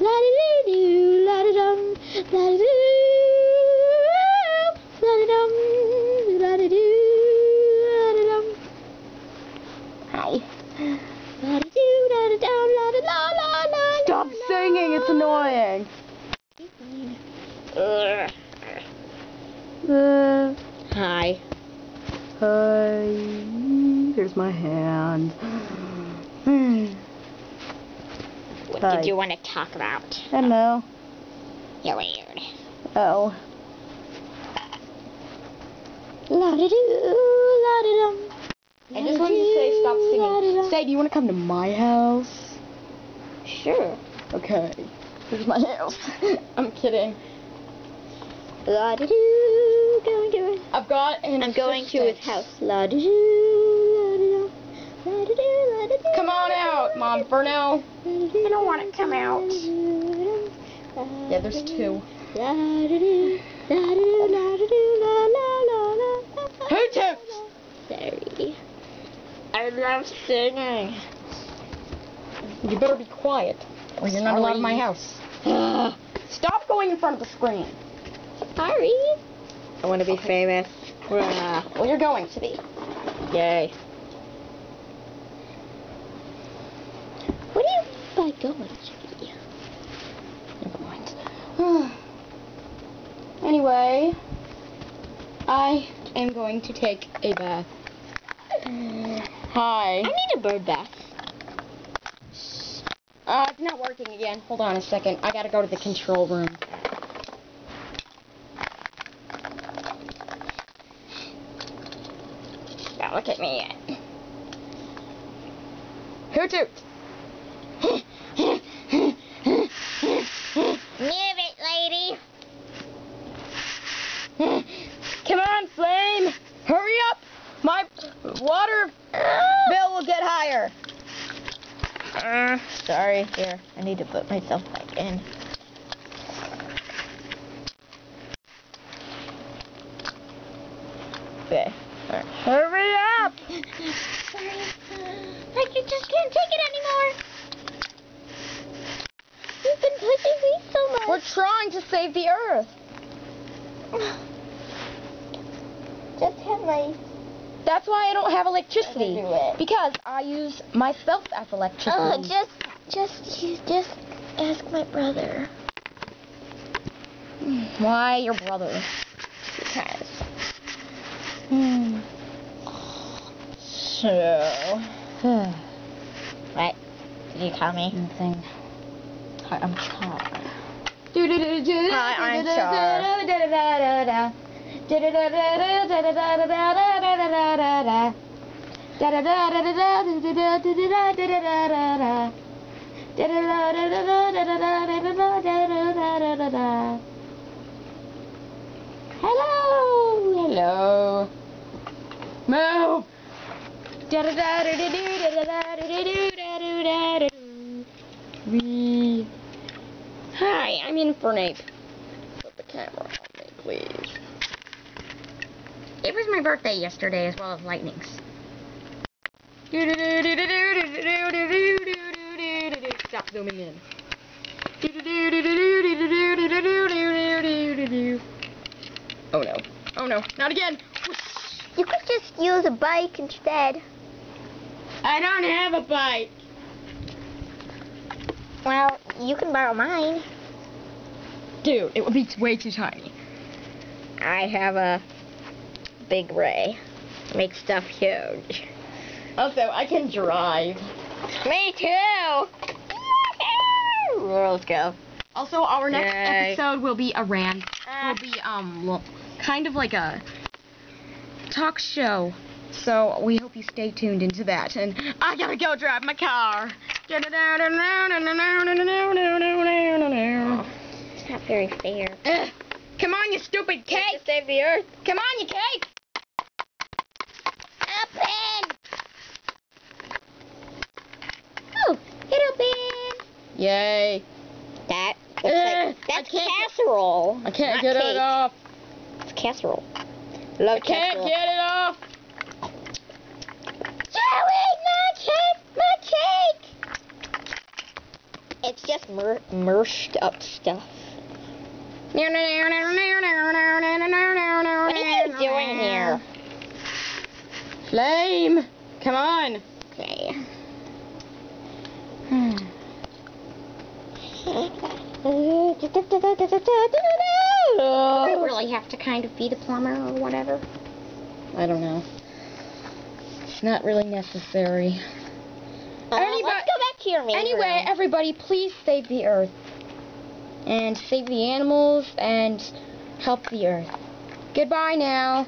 La-di-doo, la-di-dum, la-di-doo, la-di-dum, la-di-doo, la-di-dum. Hi. La-di-doo, la-di-dum, la-di-la-la-la. Stop singing, it's annoying. Hi. Hi. Here's my hand. What Hi. did you want to talk about? I don't know. You're weird. Oh. La-di-doo, la-di-dum. I just wanted to say stop singing. Say, do you want to come to my house? Sure. Okay. Here's my house. I'm kidding. La-di-doo, going. I've got an I'm going to his assistant. house. La-di-doo, la-di-dum, la-di-doo, la-di-doo. Come on out, Mom, for now. I don't want to come out. Yeah, there's two. La-di-doo, la-di-doo, la-di-doo, la-la-la-la. Who toots? Sorry. I love singing. You better be quiet, or you're not allowed in my house. Stop going in front of the screen. Sorry. I want to be famous. Well, you're going to be. Yay. What do you by going to be? Never mind. Anyway, I am going to take a bath. Hi. I need a bird bath. It's not working again. Hold on a second. I gotta go to the control room. Don't look at me yet. Who toots? Move it, lady. Come on, Flame! Hurry up! My water bill will get higher. Sorry. Here, I need to put myself back in. Okay. Right. Hurry up! Sorry. I just can't take it anymore. You've been pushing me so much. We're trying to save the Earth. Just have my... That's why I don't have electricity. I can do it. Because I use myself as electricity. Just ask my brother. Why your brother? Because. So. What? Did you call me? Nothing. Hi, I'm Char. Hi, I'm Char. Hello. Move. Hi, I'm Infernape. Put the camera on me, please. It was my birthday yesterday as well as Lightning's. Stop zooming in. Oh no. Oh no. Not again. You could just use a bike instead. I don't have a bike. Well, you can borrow mine. Dude, it would be way too tiny. I have a big ray. Make stuff huge. Also, I can drive. Me too. Let's go. Also, our next Yay. episode will be will be well, kind of like a talk show. So we hope you stay tuned into that. And I gotta go drive my car. It's not very fair. Come on, you stupid cake! To save the Earth. Come on, you cake! Open! Oh, it opened! Yay! That looks like that's casserole. I can't not get cake. it off. It's casserole. Love I can't casserole. get it off. Joey, my cake, my cake! It's just merged up stuff. What are you doing here? Flame! Come on! Okay. I really have to kind of be the plumber or whatever. I don't know. It's not really necessary. Let's go back to your main Anyway, room. everybody, please save the Earth. And save the animals and help the Earth. Goodbye now.